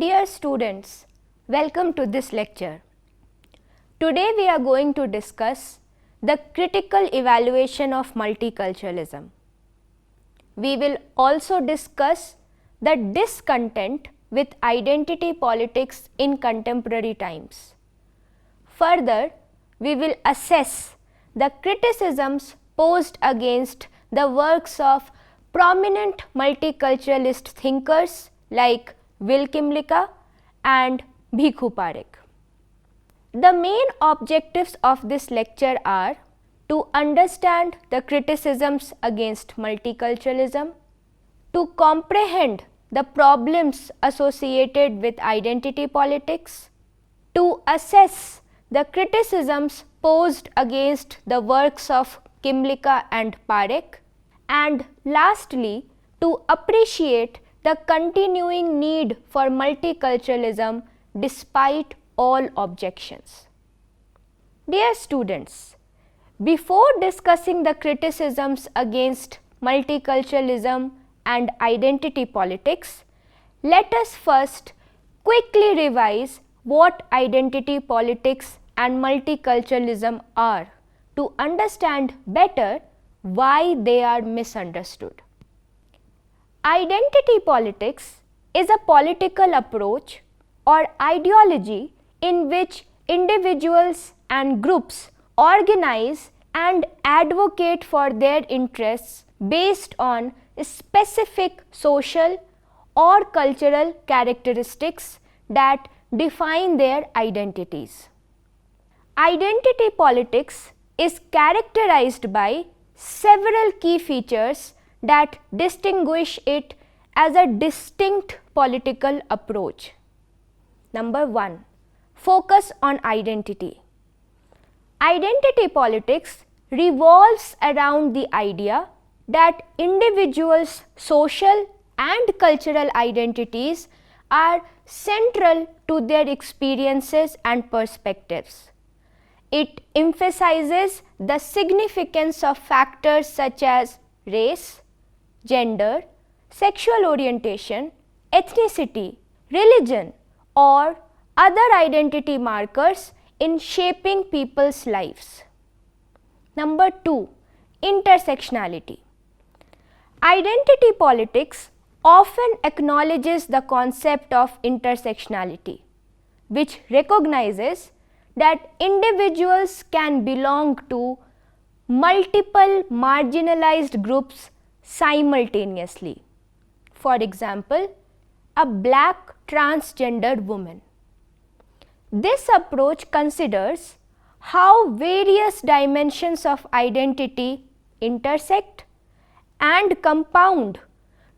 Dear students, welcome to this lecture. Today we are going to discuss the critical evaluation of multiculturalism. We will also discuss the discontent with identity politics in contemporary times. Further, we will assess the criticisms posed against the works of prominent multiculturalist thinkers like Will Kimlicka and Bhikhu Parekh. The main objectives of this lecture are to understand the criticisms against multiculturalism, to comprehend the problems associated with identity politics, to assess the criticisms posed against the works of Kimlicka and Parekh, and lastly, to appreciate the continuing need for multiculturalism despite all objections. Dear students, before discussing the criticisms against multiculturalism and identity politics, let us first quickly revise what identity politics and multiculturalism are to understand better why they are misunderstood. Identity politics is a political approach or ideology in which individuals and groups organize and advocate for their interests based on specific social or cultural characteristics that define their identities. Identity politics is characterized by several key features that distinguish it as a distinct political approach. Number 1. Focus on identity. Identity politics revolves around the idea that individuals' social and cultural identities are central to their experiences and perspectives. It emphasizes the significance of factors such as race, gender, sexual orientation, ethnicity, religion, or other identity markers in shaping people's lives. Number 2. Intersectionality. Identity politics often acknowledges the concept of intersectionality, which recognizes that individuals can belong to multiple marginalized groups simultaneously. For example, a black transgender woman. This approach considers how various dimensions of identity intersect and compound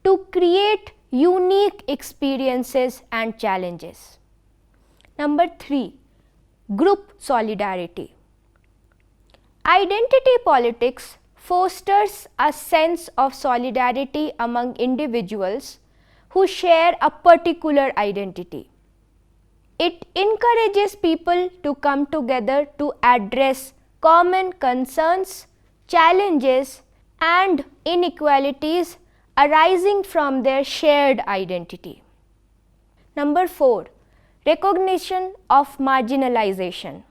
to create unique experiences and challenges. Number 3. Group solidarity. Identity politics fosters a sense of solidarity among individuals who share a particular identity. It encourages people to come together to address common concerns, challenges, and inequalities arising from their shared identity. Number 4. Recognition of marginalization.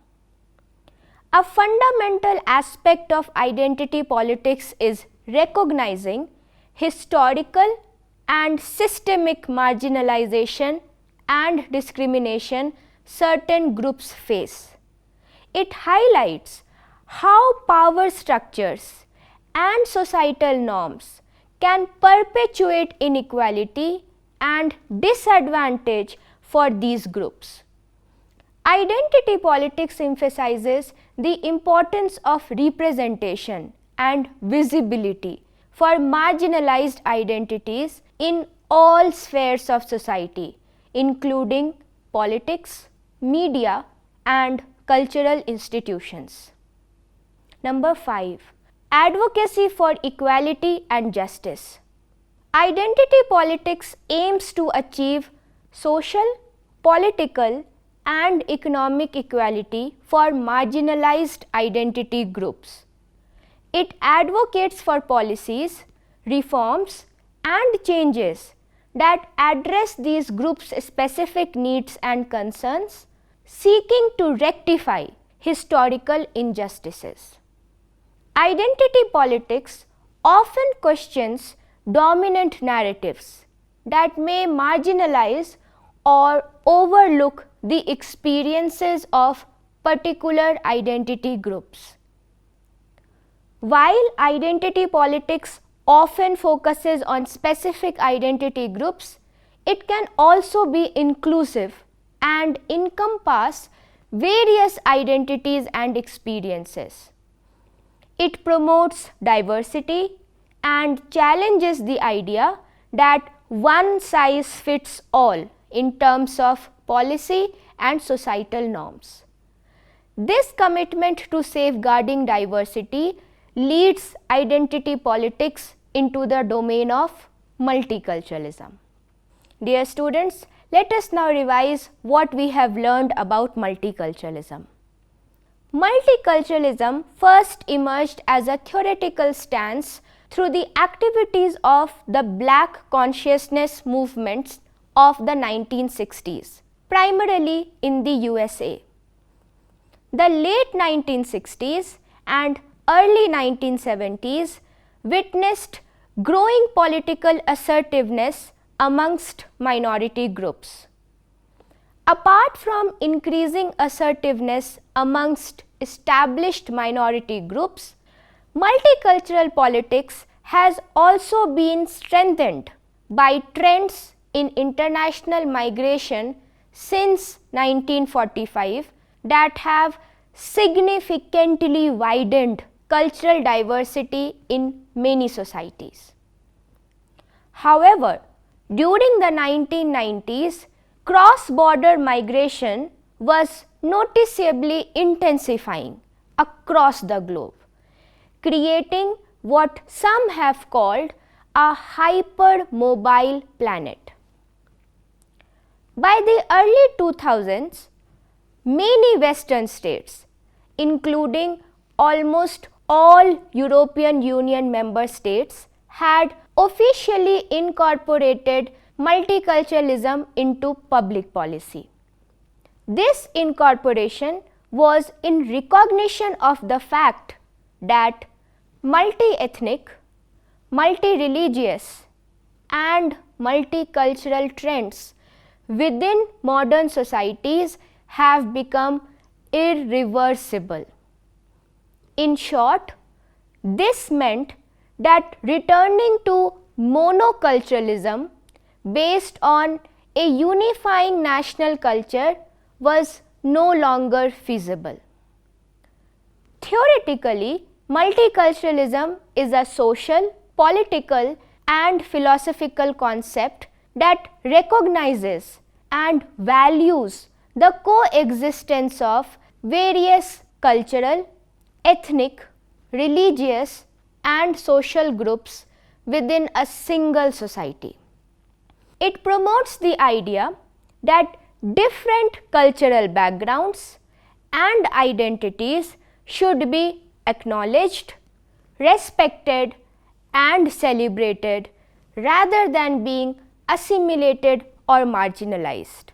A fundamental aspect of identity politics is recognizing historical and systemic marginalization and discrimination certain groups face. It highlights how power structures and societal norms can perpetuate inequality and disadvantage for these groups. Identity politics emphasizes the importance of representation and visibility for marginalized identities in all spheres of society, including politics, media, and cultural institutions. Number 5. Advocacy for equality and justice. Identity politics aims to achieve social, political, and economic equality for marginalized identity groups. It advocates for policies, reforms, and changes that address these groups' specific needs and concerns, seeking to rectify historical injustices. Identity politics often questions dominant narratives that may marginalize or overlook the experiences of particular identity groups. While identity politics often focuses on specific identity groups, it can also be inclusive and encompass various identities and experiences. It promotes diversity and challenges the idea that one size fits all in terms of policy and societal norms. This commitment to safeguarding diversity leads identity politics into the domain of multiculturalism. Dear students, let us now revise what we have learned about multiculturalism. Multiculturalism first emerged as a theoretical stance through the activities of the Black consciousness movements of the 1960s, primarily in the USA. The late 1960s and early 1970s witnessed growing political assertiveness amongst minority groups. Apart from increasing assertiveness amongst established minority groups, multicultural politics has also been strengthened by trends in international migration since 1945 that have significantly widened cultural diversity in many societies. However, during the 1990s, cross-border migration was noticeably intensifying across the globe, creating what some have called a hyper-mobile planet. By the early 2000s, many Western states, including almost all European Union member states, had officially incorporated multiculturalism into public policy. This incorporation was in recognition of the fact that multi-ethnic, multi-religious and multicultural trends within modern societies have become irreversible. In short, this meant that returning to monoculturalism based on a unifying national culture was no longer feasible. Theoretically, multiculturalism is a social, political and philosophical concept that recognizes and values the coexistence of various cultural, ethnic, religious and social groups within a single society. It promotes the idea that different cultural backgrounds and identities should be acknowledged, respected and celebrated rather than being assimilated or marginalized.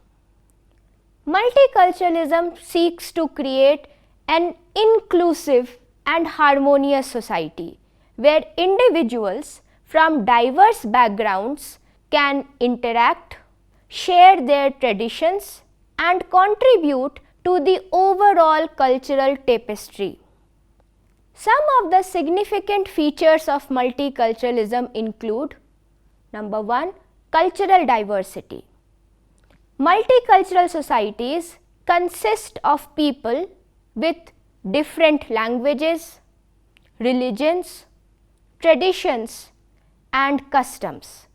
Multiculturalism seeks to create an inclusive and harmonious society where individuals from diverse backgrounds can interact, share their traditions and contribute to the overall cultural tapestry. Some of the significant features of multiculturalism include: number 1, cultural diversity. Multicultural societies consist of people with different languages, religions, traditions and customs.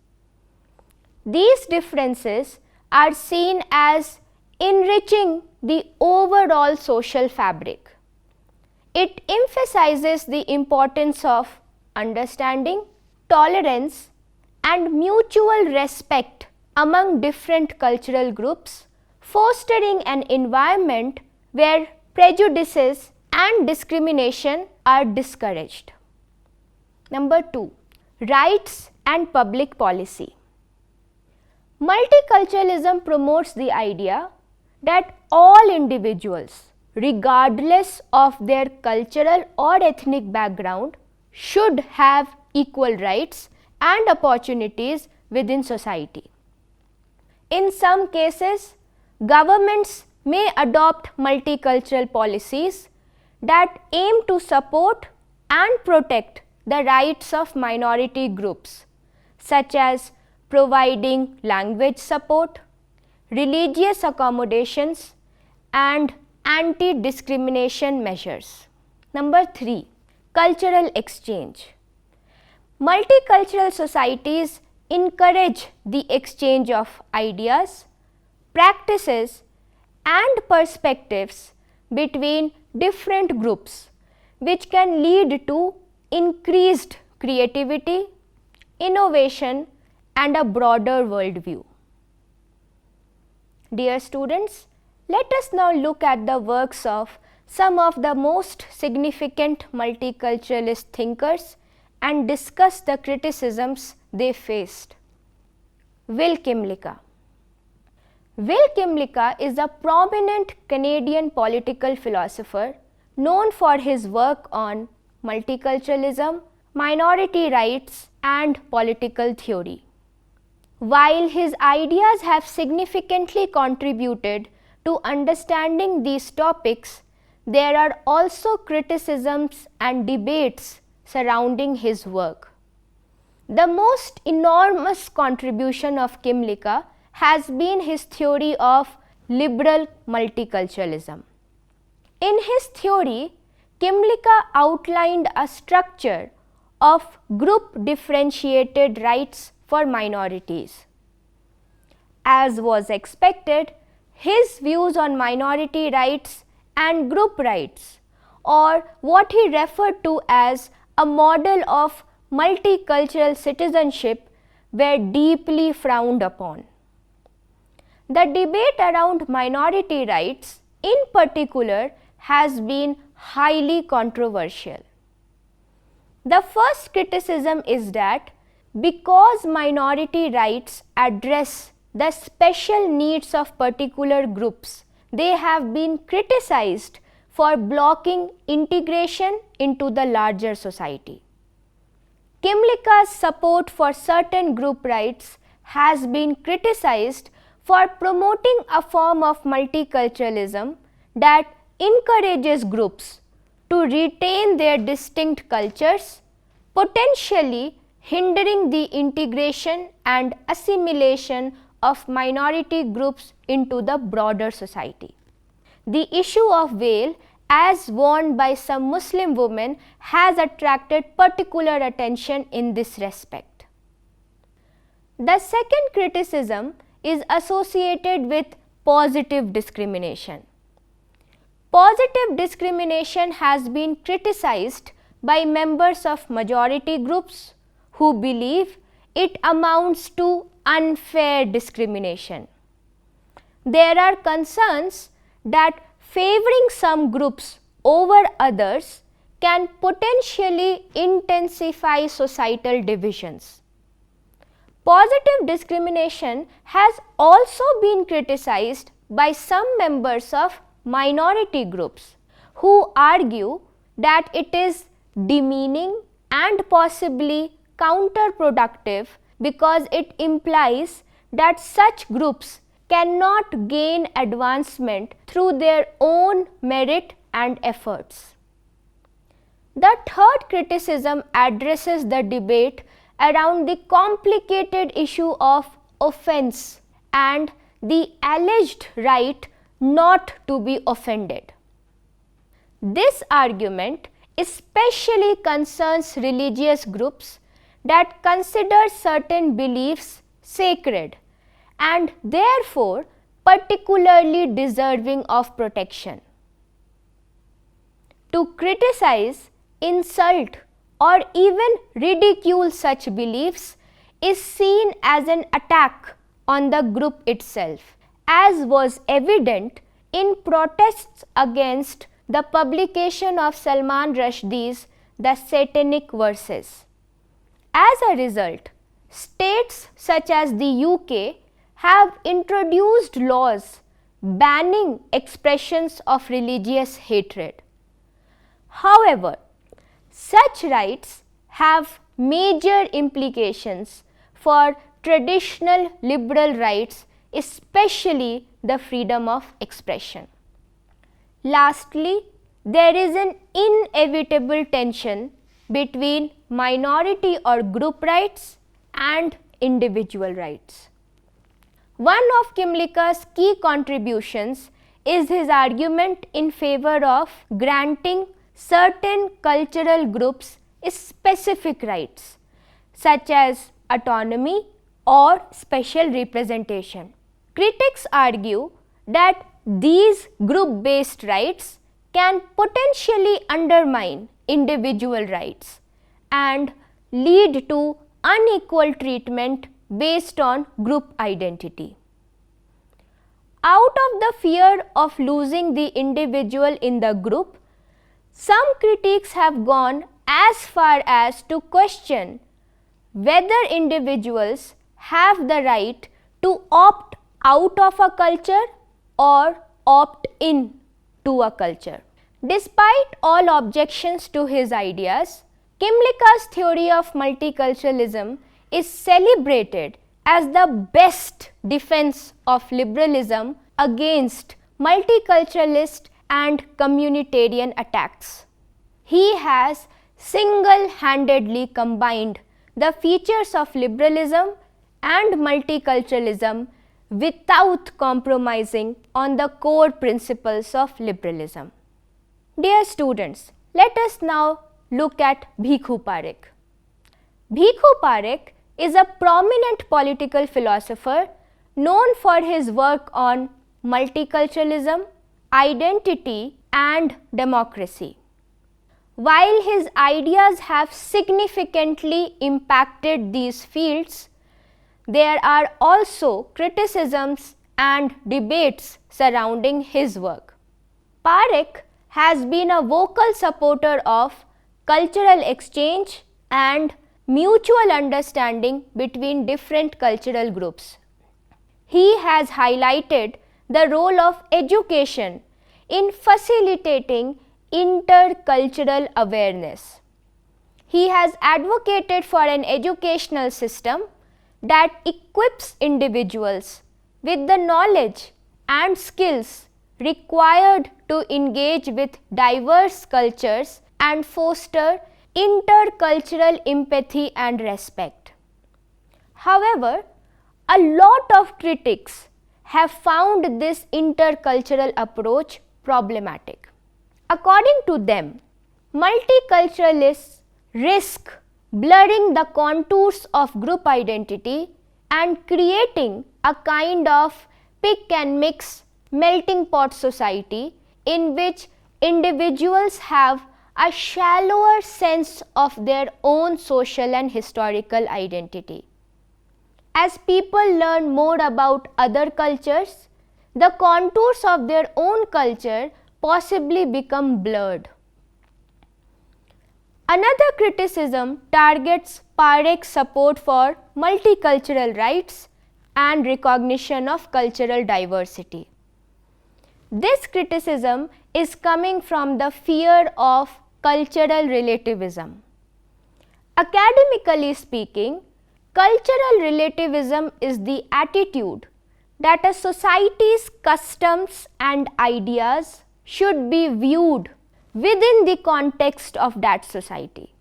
These differences are seen as enriching the overall social fabric. It emphasizes the importance of understanding, tolerance and mutual respect among different cultural groups, fostering an environment where prejudices and discrimination are discouraged. Number 2, rights and public policy. Multiculturalism promotes the idea that all individuals, regardless of their cultural or ethnic background, should have equal rights and opportunities within society. In some cases, governments may adopt multicultural policies that aim to support and protect the rights of minority groups, such as providing language support, religious accommodations, and anti-discrimination measures. Number 3. Cultural exchange. Multicultural societies encourage the exchange of ideas, practices, and perspectives between different groups, which can lead to increased creativity, innovation, and a broader worldview. Dear students, let us now look at the works of some of the most significant multiculturalist thinkers and discuss the criticisms they faced. Will Kymlicka. Will Kymlicka is a prominent Canadian political philosopher known for his work on multiculturalism, minority rights, and political theory. While his ideas have significantly contributed to understanding these topics, there are also criticisms and debates surrounding his work. The most enormous contribution of Kymlicka has been his theory of liberal multiculturalism. In his theory, Kymlicka outlined a structure of group differentiated rights for minorities. As was expected, his views on minority rights and group rights, or what he referred to as a model of multicultural citizenship, were deeply frowned upon. The debate around minority rights, in particular, has been highly controversial. The first criticism is that because minority rights address the special needs of particular groups, they have been criticized for blocking integration into the larger society. Kymlicka's support for certain group rights has been criticized for promoting a form of multiculturalism that encourages groups to retain their distinct cultures, potentially hindering the integration and assimilation of minority groups into the broader society. The issue of veil, as worn by some Muslim women, has attracted particular attention in this respect. The second criticism is associated with positive discrimination. Positive discrimination has been criticized by members of majority groups who believe it amounts to unfair discrimination. There are concerns that favoring some groups over others can potentially intensify societal divisions. Positive discrimination has also been criticized by some members of minority groups who argue that it is demeaning and possibly counterproductive because it implies that such groups cannot gain advancement through their own merit and efforts. The third criticism addresses the debate around the complicated issue of offense and the alleged right not to be offended. This argument especially concerns religious groups that consider certain beliefs sacred and therefore particularly deserving of protection. To criticize, insult, or even ridicule such beliefs is seen as an attack on the group itself, as was evident in protests against the publication of Salman Rushdie's The Satanic Verses. As a result, states such as the UK have introduced laws banning expressions of religious hatred. However, such rights have major implications for traditional liberal rights, especially the freedom of expression. Lastly, there is an inevitable tension between minority or group rights and individual rights. One of Kymlicka's key contributions is his argument in favor of granting certain cultural groups specific rights, such as autonomy or special representation. Critics argue that these group-based rights can potentially undermine individual rights and lead to unequal treatment based on group identity. Out of the fear of losing the individual in the group, some critics have gone as far as to question whether individuals have the right to opt out of a culture or opt in to a culture. Despite all objections to his ideas, Kymlicka's theory of multiculturalism is celebrated as the best defense of liberalism against multiculturalist and communitarian attacks. He has single-handedly combined the features of liberalism and multiculturalism without compromising on the core principles of liberalism. Dear students, let us now look at Bhikhu Parekh. Bhikhu Parekh is a prominent political philosopher known for his work on multiculturalism, identity, and democracy. While his ideas have significantly impacted these fields, there are also criticisms and debates surrounding his work. Parekh has been a vocal supporter of cultural exchange and mutual understanding between different cultural groups. He has highlighted the role of education in facilitating intercultural awareness. He has advocated for an educational system that equips individuals with the knowledge and skills required to engage with diverse cultures and foster intercultural empathy and respect. However, a lot of critics have found this intercultural approach problematic. According to them, multiculturalists risk blurring the contours of group identity and creating a kind of pick and mix melting pot society in which individuals have a shallower sense of their own social and historical identity. As people learn more about other cultures, the contours of their own culture possibly become blurred. Another criticism targets Parekh's support for multicultural rights and recognition of cultural diversity. This criticism is coming from the fear of cultural relativism. Academically speaking, cultural relativism is the attitude that a society's customs and ideas should be viewed within the context of that society.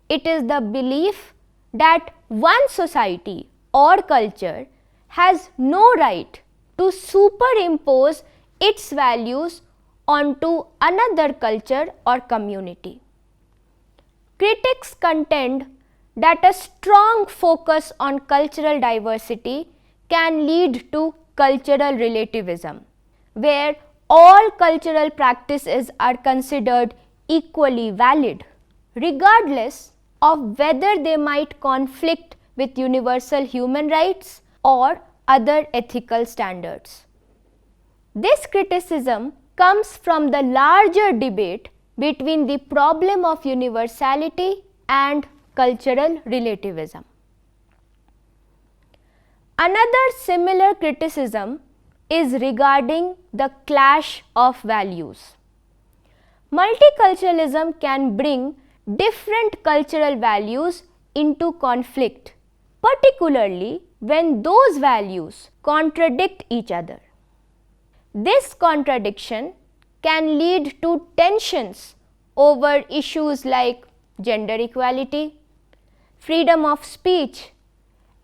It is the belief that one society or culture has no right to superimpose its values onto another culture or community. Critics contend that a strong focus on cultural diversity can lead to cultural relativism, where all cultural practices are considered equally valid, regardless of whether they might conflict with universal human rights or other ethical standards. This criticism comes from the larger debate between the problem of universality and cultural relativism. Another similar criticism is regarding the clash of values. Multiculturalism can bring different cultural values into conflict, particularly when those values contradict each other. This contradiction can lead to tensions over issues like gender equality, freedom of speech,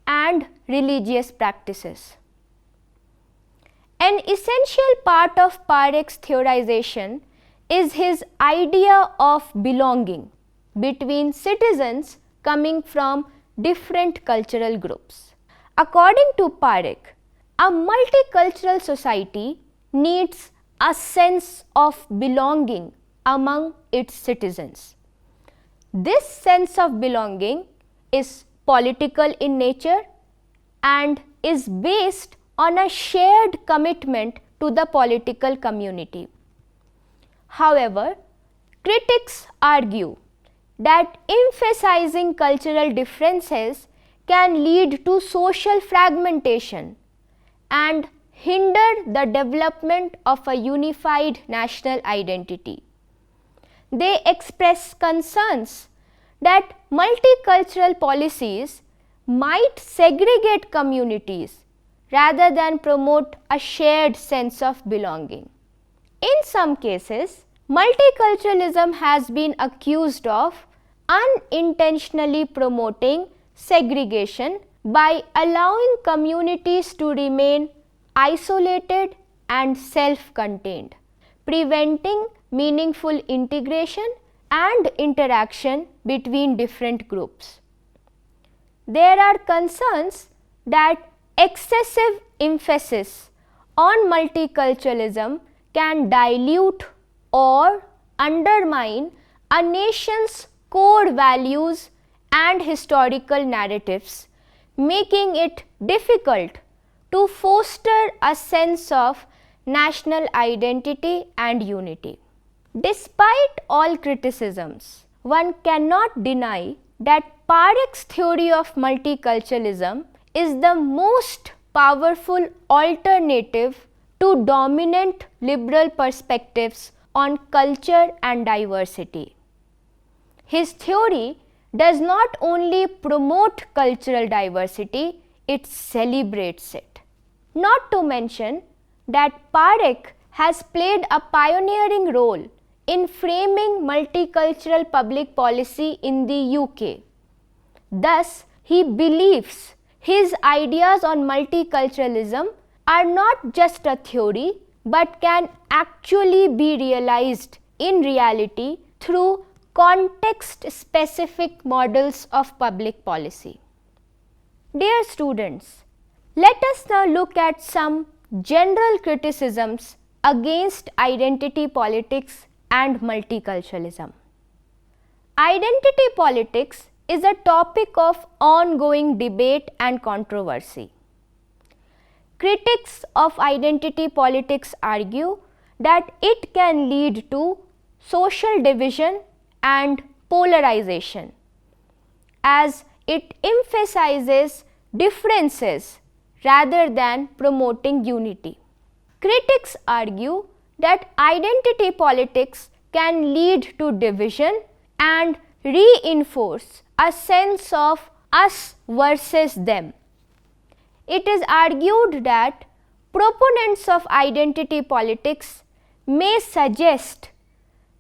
and religious practices. An essential part of Parekh's theorization is his idea of belonging between citizens coming from different cultural groups. According to Parekh, a multicultural society needs a sense of belonging among its citizens. This sense of belonging is political in nature and is based on a shared commitment to the political community. However, critics argue that emphasizing cultural differences can lead to social fragmentation and hinder the development of a unified national identity. They express concerns that multicultural policies might segregate communities rather than promote a shared sense of belonging. In some cases, multiculturalism has been accused of unintentionally promoting segregation by allowing communities to remain isolated and self-contained, preventing meaningful integration and interaction between different groups. There are concerns that excessive emphasis on multiculturalism can dilute or undermine a nation's core values and historical narratives, making it difficult to foster a sense of national identity and unity. Despite all criticisms, one cannot deny that Parekh's theory of multiculturalism is the most powerful alternative to dominant liberal perspectives on culture and diversity. His theory does not only promote cultural diversity, it celebrates it. Not to mention that Parekh has played a pioneering role in framing multicultural public policy in the UK. Thus, he believes his ideas on multiculturalism are not just a theory but can actually be realized in reality through context-specific models of public policy. Dear students, let us now look at some general criticisms against identity politics and multiculturalism. Identity politics is a topic of ongoing debate and controversy. Critics of identity politics argue that it can lead to social division and polarization, as it emphasizes differences rather than promoting unity. Critics argue that identity politics can lead to division and reinforce a sense of us versus them. It is argued that proponents of identity politics may suggest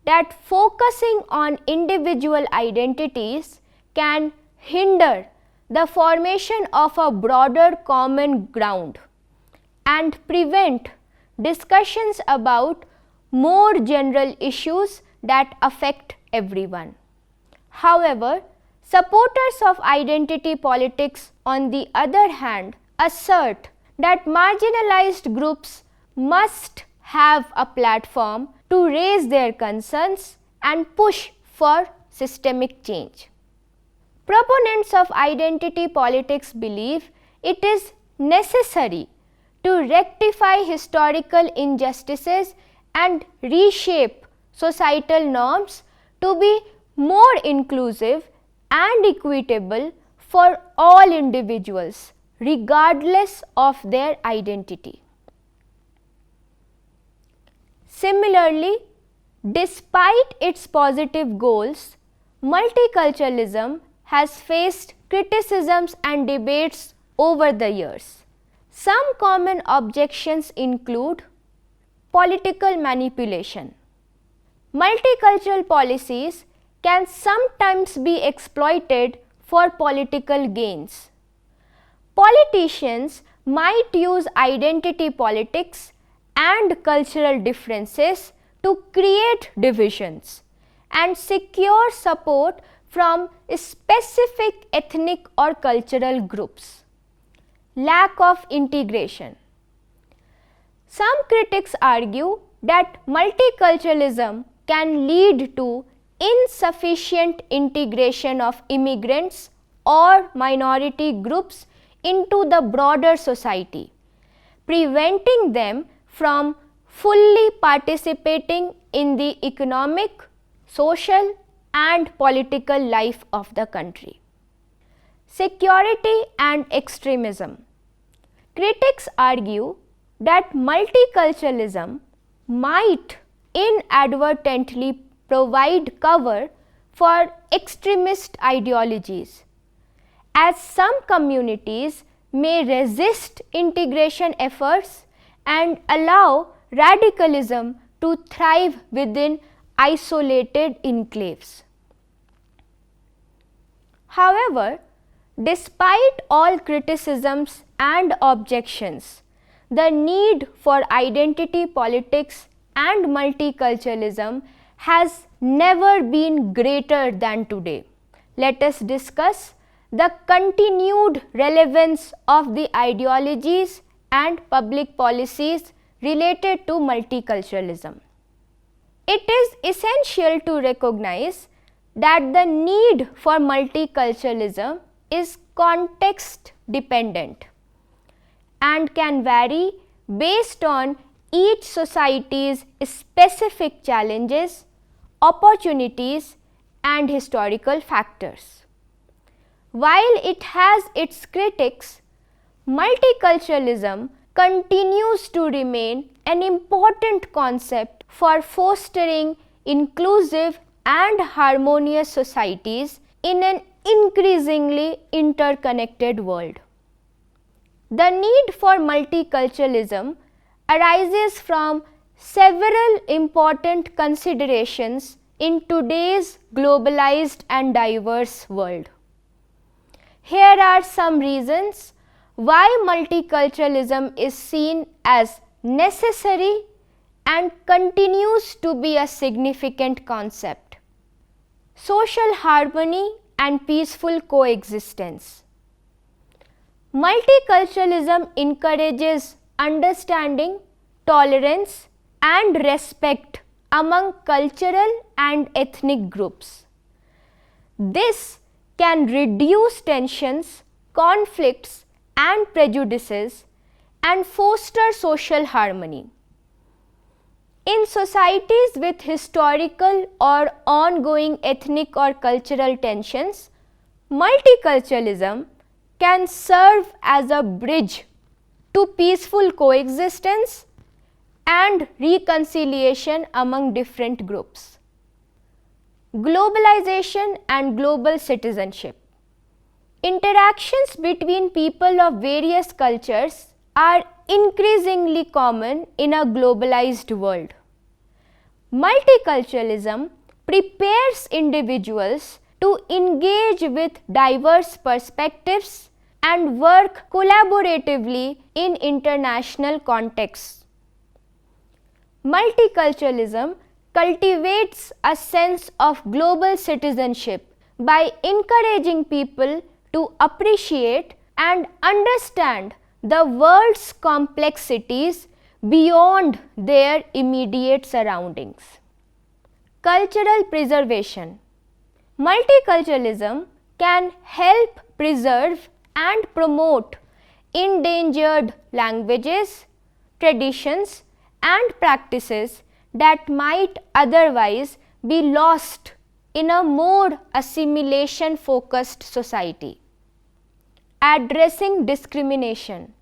that focusing on individual identities can hinder the formation of a broader common ground and prevent discussions about more general issues that affect everyone. However, supporters of identity politics, on the other hand, assert that marginalized groups must have a platform to raise their concerns and push for systemic change. Proponents of identity politics believe it is necessary to rectify historical injustices and reshape societal norms to be more inclusive and equitable for all individuals, regardless of their identity. Similarly, despite its positive goals, multiculturalism has faced criticisms and debates over the years. Some common objections include political manipulation. Multicultural policies can sometimes be exploited for political gains. Politicians might use identity politics and cultural differences to create divisions and secure support from specific ethnic or cultural groups. Lack of integration. Some critics argue that multiculturalism can lead to insufficient integration of immigrants or minority groups into the broader society, preventing them from fully participating in the economic, social, and political life of the country. Security and extremism. Critics argue that multiculturalism might inadvertently provide cover for extremist ideologies, as some communities may resist integration efforts and allow radicalism to thrive within isolated enclaves. However, despite all criticisms and objections, the need for identity politics and multiculturalism has never been greater than today. Let us discuss the continued relevance of the ideologies and public policies related to multiculturalism. It is essential to recognize that the need for multiculturalism is context dependent and can vary based on each society's specific challenges, opportunities, and historical factors. While it has its critics, multiculturalism continues to remain an important concept for fostering inclusive and harmonious societies in an increasingly interconnected world. The need for multiculturalism arises from several important considerations in today's globalized and diverse world. Here are some reasons why multiculturalism is seen as necessary and continues to be a significant concept. Social harmony and peaceful coexistence. Multiculturalism encourages understanding, tolerance, and respect among cultural and ethnic groups. This can reduce tensions, conflicts, and prejudices and foster social harmony. In societies with historical or ongoing ethnic or cultural tensions, multiculturalism can serve as a bridge to peaceful coexistence and reconciliation among different groups. Globalization and global citizenship. Interactions between people of various cultures are increasingly common in a globalized world. Multiculturalism prepares individuals to engage with diverse perspectives and work collaboratively in international contexts. Multiculturalism cultivates a sense of global citizenship by encouraging people to appreciate and understand the world's complexities beyond their immediate surroundings. Cultural preservation. Multiculturalism can help preserve and promote endangered languages, traditions, and practices that might otherwise be lost in a more assimilation-focused society. addressing discrimination.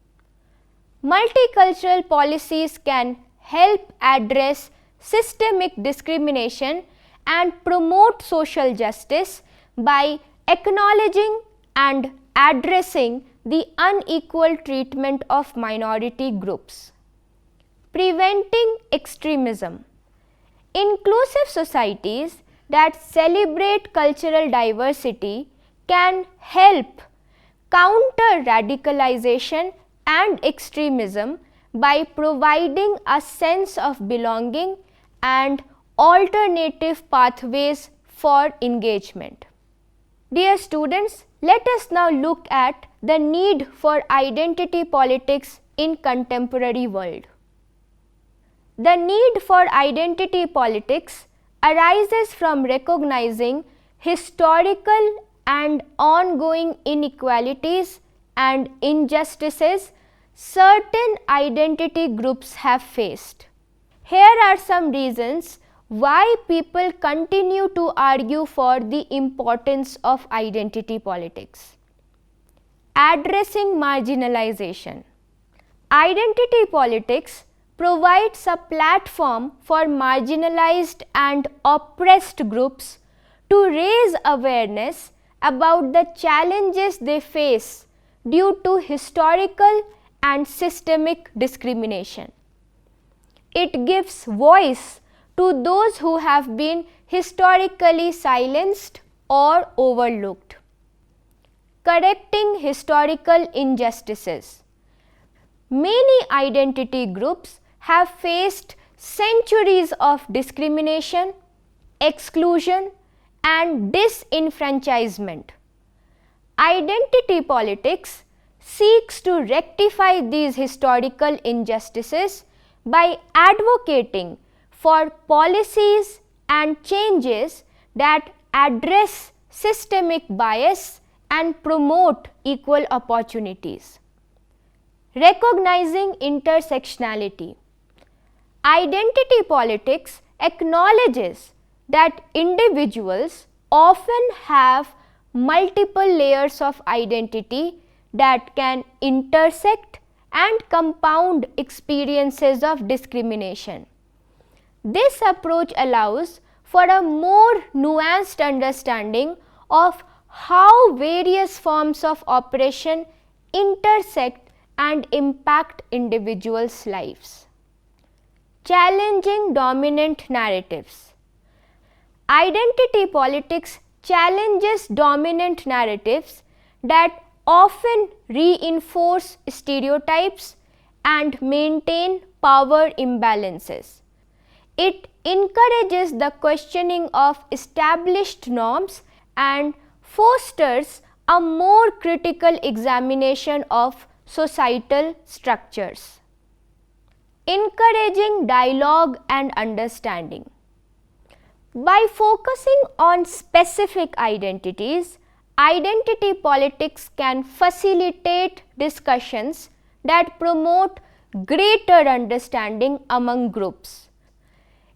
Multicultural policies can help address systemic discrimination and promote social justice by acknowledging and addressing the unequal treatment of minority groups. Preventing extremism. Inclusive societies that celebrate cultural diversity can help counter radicalization and extremism by providing a sense of belonging and alternative pathways for engagement. Dear students, let us now look at the need for identity politics in contemporary world. The need for identity politics arises from recognizing historical and ongoing inequalities and injustices certain identity groups have faced. Here are some reasons why people continue to argue for the importance of identity politics. Addressing marginalization. Identity politics provides a platform for marginalized and oppressed groups to raise awareness about the challenges they face due to historical and systemic discrimination. It gives voice to those who have been historically silenced or overlooked. Correcting historical injustices. Many identity groups have faced centuries of discrimination, exclusion, and disenfranchisement. Identity politics seeks to rectify these historical injustices by advocating for policies and changes that address systemic bias and promote equal opportunities. Recognizing intersectionality. Identity politics acknowledges that individuals often have multiple layers of identity that can intersect and compound experiences of discrimination. This approach allows for a more nuanced understanding of how various forms of oppression intersect and impact individuals' lives. Challenging dominant narratives. Identity politics challenges dominant narratives that often reinforce stereotypes and maintain power imbalances. It encourages the questioning of established norms and fosters a more critical examination of societal structures. Encouraging dialogue and understanding. By focusing on specific identities, identity politics can facilitate discussions that promote greater understanding among groups.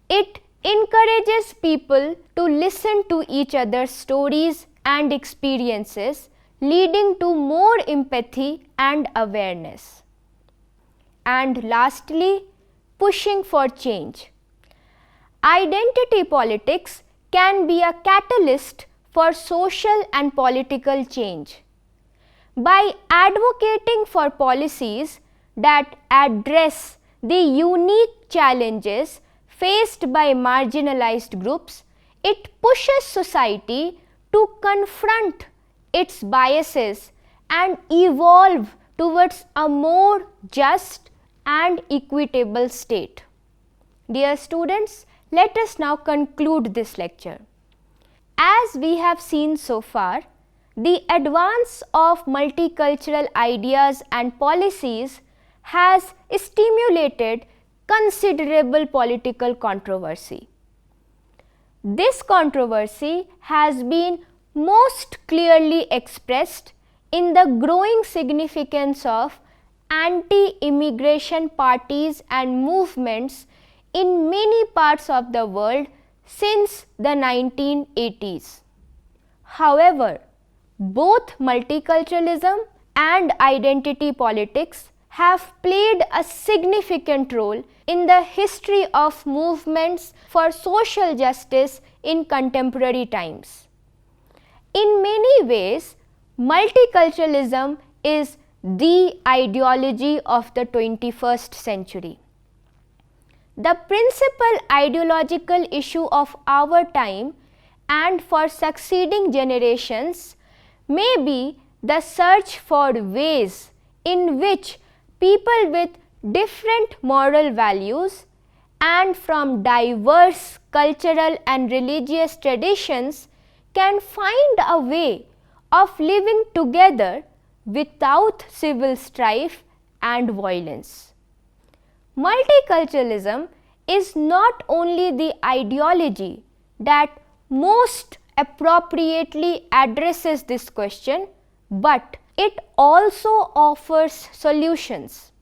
It encourages people to listen to each other's stories and experiences, leading to more empathy and awareness. And lastly, pushing for change. Identity politics can be a catalyst for social and political change. By advocating for policies that address the unique challenges faced by marginalized groups, it pushes society to confront its biases and evolve towards a more just and equitable state. Dear students, let us now conclude this lecture. As we have seen so far, the advance of multicultural ideas and policies has stimulated considerable political controversy. This controversy has been most clearly expressed in the growing significance of anti-immigration parties and movements in many parts of the world since the 1980s. However, both multiculturalism and identity politics have played a significant role in the history of movements for social justice in contemporary times. In many ways, multiculturalism is the ideology of the 21st century. The principal ideological issue of our time and for succeeding generations may be the search for ways in which people with different moral values and from diverse cultural and religious traditions can find a way of living together without civil strife and violence. Multiculturalism is not only the ideology that most appropriately addresses this question, but it also offers solutions.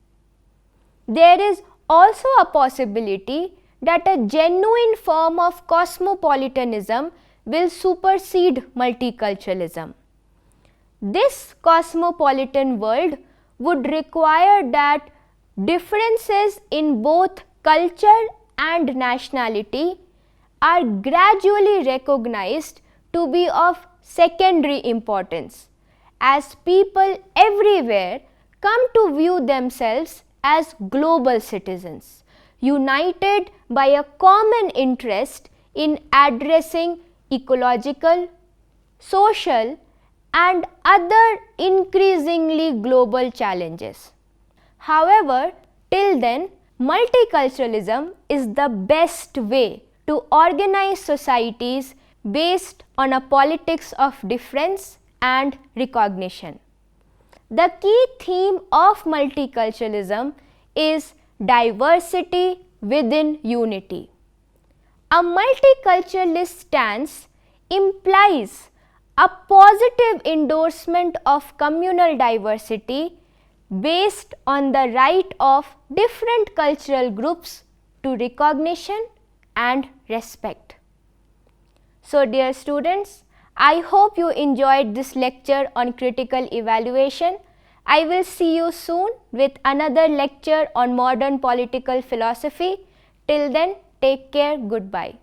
There is also a possibility that a genuine form of cosmopolitanism will supersede multiculturalism. This cosmopolitan world would require that differences in both culture and nationality are gradually recognized to be of secondary importance, as people everywhere come to view themselves as global citizens, united by a common interest in addressing ecological, social, and other increasingly global challenges. However, till then, multiculturalism is the best way to organize societies based on a politics of difference and recognition. The key theme of multiculturalism is diversity within unity. A multiculturalist stance implies a positive endorsement of communal diversity based on the right of different cultural groups to recognition and respect. So, dear students, I hope you enjoyed this lecture on critical evaluation. I will see you soon with another lecture on modern political philosophy. Till then, take care. Goodbye.